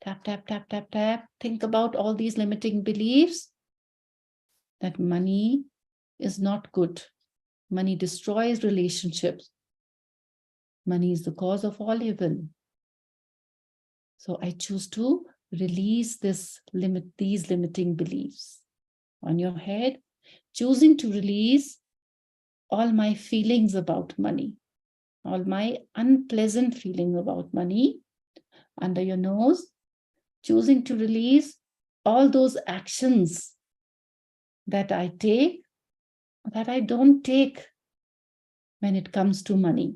Tap, tap, tap, tap, tap. Think about all these limiting beliefs that money is not good. Money destroys relationships. Money is the cause of all evil. So I choose to release these limiting beliefs on your head, choosing to release all my feelings about money, all my unpleasant feeling about money under your nose, choosing to release all those actions that I take, that I don't take when it comes to money.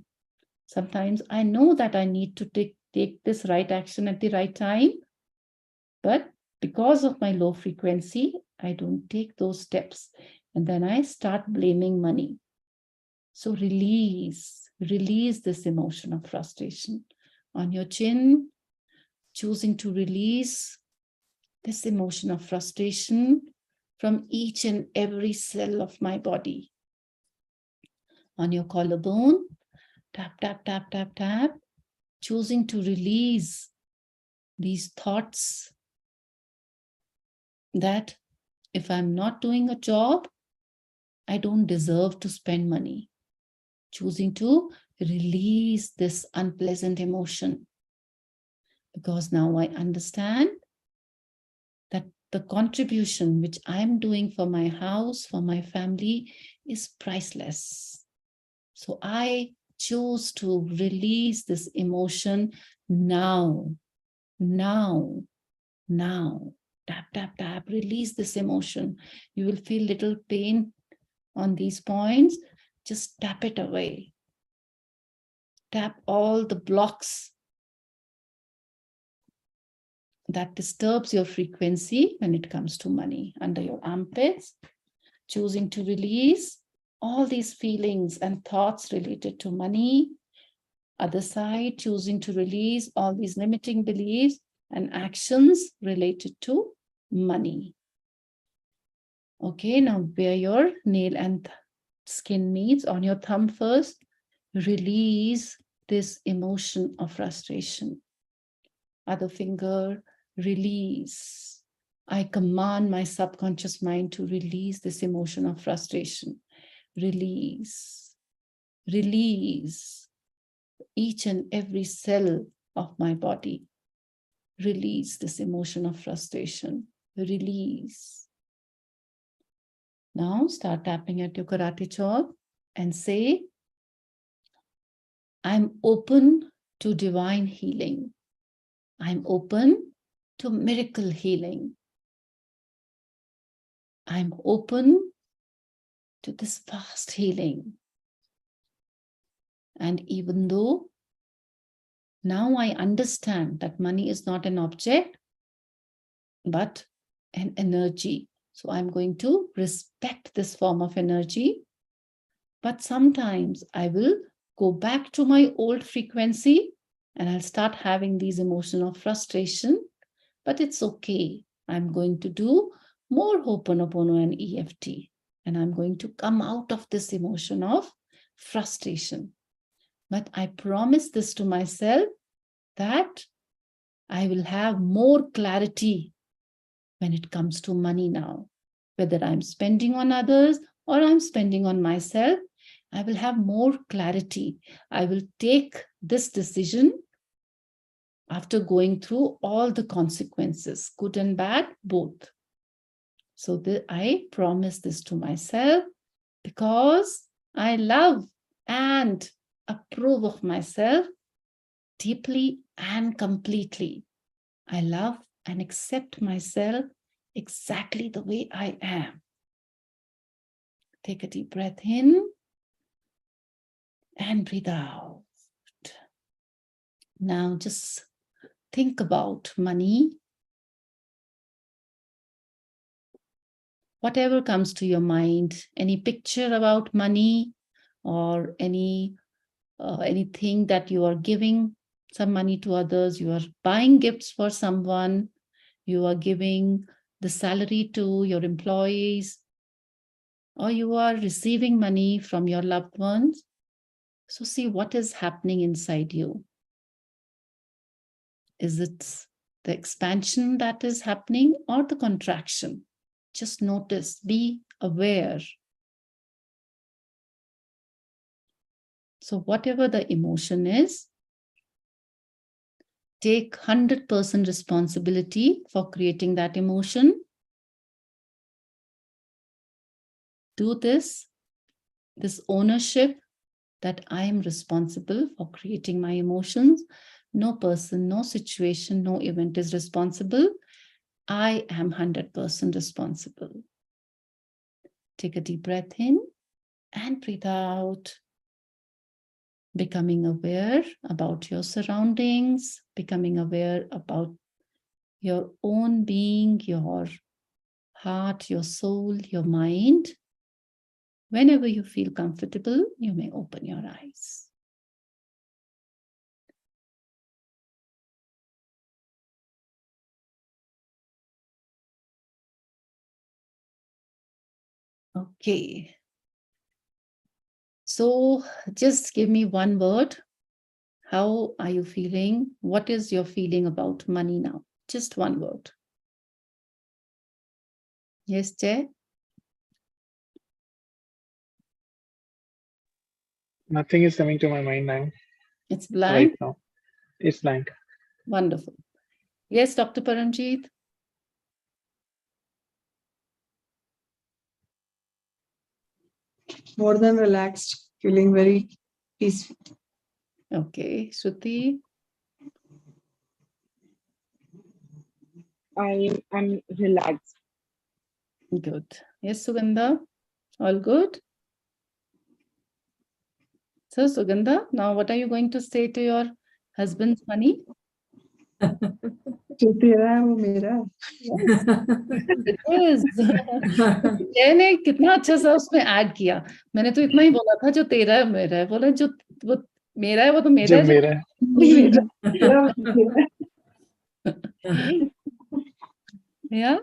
Sometimes I know that I need to take this right action at the right time, but because of my low frequency, I don't take those steps. And then I start blaming money. So release this emotion of frustration on your chin, choosing to release this emotion of frustration from each and every cell of my body. On your collarbone, tap, tap, tap, tap, tap, choosing to release these thoughts that if I'm not doing a job, I don't deserve to spend money. Choosing to release this unpleasant emotion, because now I understand that the contribution which I'm doing for my house, for my family, is priceless. So I choose to release this emotion now. Tap, tap, tap, release this emotion. You will feel little pain on these points. Just tap it away. Tap all the blocks that disturbs your frequency when it comes to money under your armpits, choosing to release all these feelings and thoughts related to money. Other side, choosing to release all these limiting beliefs and actions related to money. Okay, now where your nail and skin meets, on your thumb first, release this emotion of frustration. Other finger, release. I command my subconscious mind to release this emotion of frustration. Release. Release each and every cell of my body. Release this emotion of frustration. Release. Now start tapping at your karate chop and say, I'm open to divine healing. I'm open to miracle healing. I'm open to this fast healing. And even though now I understand that money is not an object, but an energy. So I'm going to respect this form of energy. But sometimes I will go back to my old frequency and I'll start having these emotional frustration. But it's okay. I'm going to do more Ho'oponopono and EFT. And I'm going to come out of this emotion of frustration. But I promise this to myself that I will have more clarity when it comes to money now. Whether I'm spending on others or I'm spending on myself, I will have more clarity. I will take this decision after going through all the consequences, good and bad, both. So I promise this to myself because I love and approve of myself deeply and completely. I love and accept myself exactly the way I am. Take a deep breath in and breathe out. Now just think about money. Whatever comes to your mind, any picture about money or anything that you are giving some money to others, you are buying gifts for someone, you are giving the salary to your employees, or you are receiving money from your loved ones. So see what is happening inside you. Is it the expansion that is happening or the contraction. Just notice, be aware. So whatever the emotion is, take 100% responsibility for creating that emotion. Do this ownership that I am responsible for creating my emotions. No person, no situation, no event is responsible. I am 100% responsible. Take a deep breath in and breathe out. Becoming aware about your surroundings, becoming aware about your own being, your heart, your soul, your mind. Whenever you feel comfortable, you may open your eyes. Okay. So just give me one word. How are you feeling? What is your feeling about money now? Just one word. Yes, Jay? Nothing is coming to my mind now. It's blank? Right now. It's blank. Wonderful. Yes, Dr. Paramjeet? More than relaxed, feeling very peaceful. Okay, Shruti? I'm relaxed. Good. Yes, Sugandha? All good? So, Sugandha, now what are you going to say to your husband's money? जो तेरा है वो मेरा है. Yes. जय ने कितना अच्छा सा उसमें ऐड किया. मैंने तो इतना ही बोला था जो तेरा है मेरा है. बोला जो वो मेरा है वो तो मेरा है. जो मेरा है. Yeah.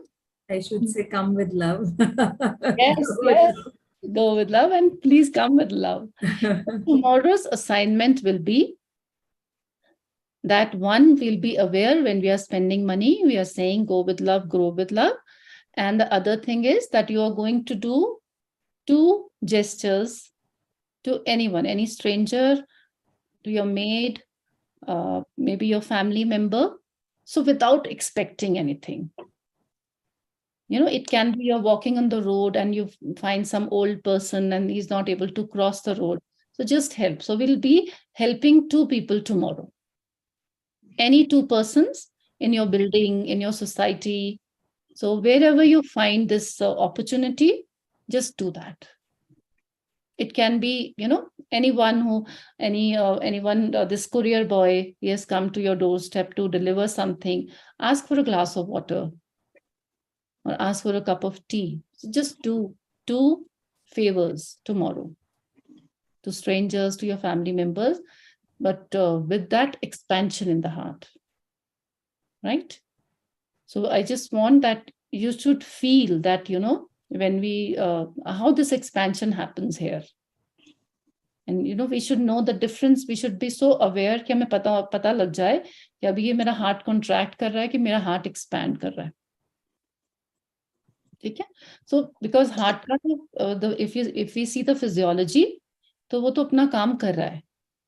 I should say come with love. Yes, yes. Go with love and please come with love. Tomorrow's assignment will be that one, we'll be aware when we are spending money, we are saying go with love, grow with love. And the other thing is that you are going to do 2 gestures to anyone, any stranger, to your maid, maybe your family member. So without expecting anything. You know, it can be you're walking on the road and you find some old person and he's not able to cross the road. So just help. So we'll be helping 2 people tomorrow. Any 2 persons in your building, in your society. So wherever you find this opportunity, just do that. It can be, you know, anyone, this courier boy, he has come to your doorstep to deliver something. Ask for a glass of water or ask for a cup of tea. So just do 2 favors tomorrow to strangers, to your family members, but with that expansion in the heart. Right? So I just want that you should feel that, you know, when we, how this expansion happens here. And, you know, we should know the difference. We should be so aware कि हमें पता लग जाए कि अभी ये मेरा heart contract कर रहा है कि मेरा heart expand कर रहा है. ठीक है? So because heart का तो, if we see the physiology, तो वो तो अपना काम कर रहा है.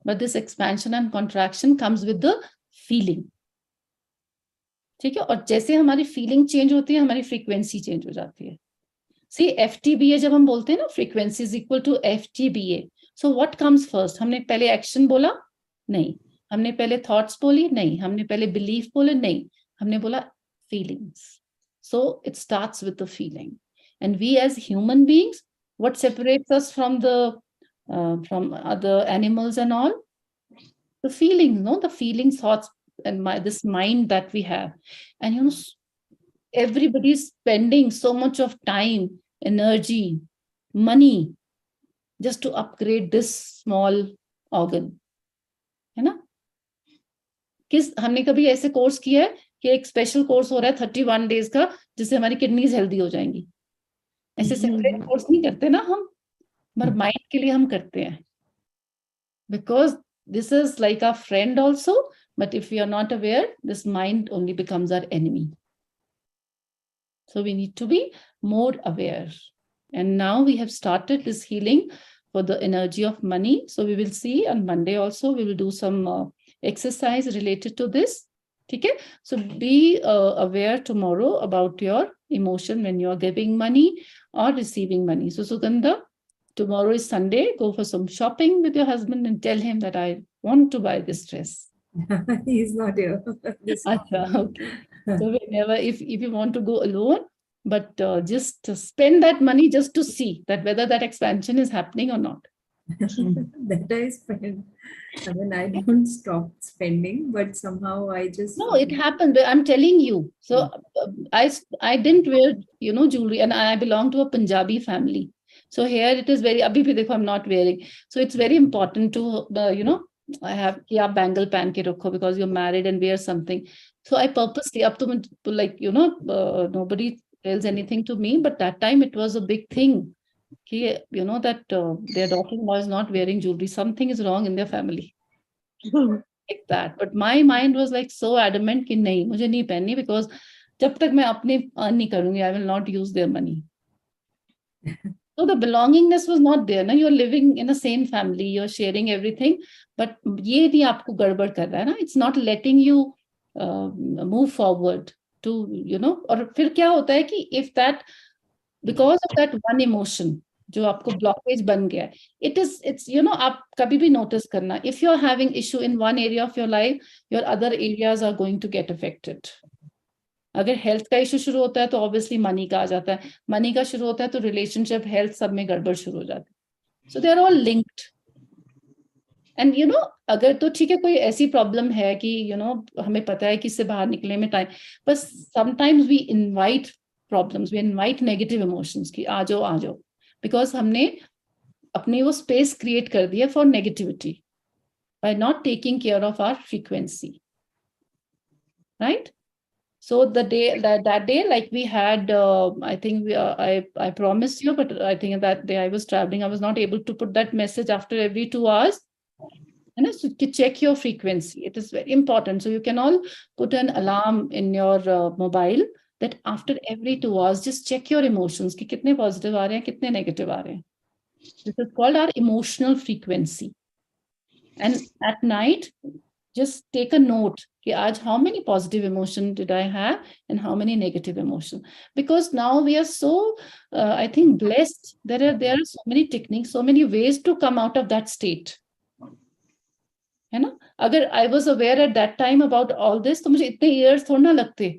But this expansion and contraction comes with the feeling. ठीक है? और जैसे हमारी फीलिंग चेंज होती है, हमारी फ्रीक्वेंसी चेंज हो जाती है. See, FTBA जब हम बोलते हैं ना, frequency is equal to FTBA. So what comes first? हमने पहले एक्शन बोला? नहीं. हमने पहले थॉट्स बोली? नहीं. हमने पहले बिलीफ बोले? नहीं. हमने बोला feelings. So it starts with the feeling. And we as human beings, what separates us from from other animals and all? The feelings, no? The feelings, thoughts, and this mind that we have. And you know, everybody's spending so much of time, energy, money just to upgrade this small organ. है ना? हमने कभी ऐसे course किया है कि एक special course हो रहा है 31 डेज का जिससे हमारी किडनीज हेल्दी हो जाएंगी? ऐसे सेपरेट कोर्स नहीं करते ना हम, मगर माइंड के लिए हम करते हैं. Because this is like a friend also, But if we are not aware, this mind only becomes our enemy. So we need to be more aware. And now we have started this healing for the energy of money. So we will see on Monday also, we will do some exercise related to this. Okay? So be aware tomorrow about your emotion when you're giving money or receiving money. So Sugandha, tomorrow is Sunday. Go for some shopping with your husband and tell him that I want to buy this dress. He's not here. Acha, okay. So whenever, if you want to go alone, but just to spend that money just to see that whether that expansion is happening or not. That I spend. I mean, I don't stop spending, but somehow I just No, it happened. I'm telling you. So I didn't wear, jewelry, and I belong to a Punjabi family. So here it is very, abhi bhi dekho, I'm not wearing. So it's very important to, I have ki aap bangle pehn ke rakho because you're married and wear something. So I purposely, up to like, nobody tells anything to me, but that time it was a big thing. That their daughter-in-law is not wearing jewelry. Something is wrong in their family. Like that. But my mind was like so adamant कि नहीं मुझे नहीं पहननी because जब तक मैं अपने earn नहीं करूंगी, I will not use their money. So the belongingness was not there. Na? You're living in the same family, you're sharing everything, but ये भी आपको गड़बड़ कर रहा है ना. It's not letting you move forward to, और फिर क्या होता है कि if that, because of that one emotion, जो आपको blockage बन गया है, it's आप कभी भी notice करना, if you're having issue in one area of your life, your other areas are going to get affected. अगर हेल्थ का इशू शुरू होता है तो ऑब्वियसली मनी का आ जाता है, मनी का शुरू होता है तो रिलेशनशिप हेल्थ सब में गड़बड़ शुरू हो जाती है. So they are all linked. And अगर तो ठीक है कोई ऐसी प्रॉब्लम है कि हमें पता है कि इससे बाहर निकलने में टाइम, बस sometimes we invite problems, we invite negative emotions कि आ जाओ बिकॉज हमने अपनी वो स्पेस क्रिएट कर दिया for negativity by not taking care of our frequency, right? So the day that day, like we had, I think I promised you, but I think that day I was traveling, I was not able to put that message after every 2 hours. And so to check your frequency, it is very important. So you can all put an alarm in your mobile that after every 2 hours, just check your emotions, कि कितने positive आ रहे हैं, कितने negative आ रहे हैं. This is called our emotional frequency. And at night, just take a note कि आज how many positive emotion did I have and how many negative emotion, because now we are so I think blessed. There are so many techniques, so many ways to come out of that state. है ना? अगर I was aware at that time about all this तो मुझे इतने years थोड़ा ना लगते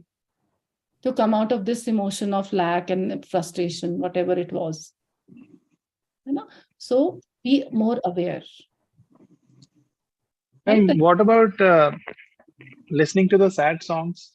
to come out of this emotion of lack and frustration, whatever it was. है ना? So be more aware. And what about listening to the sad songs?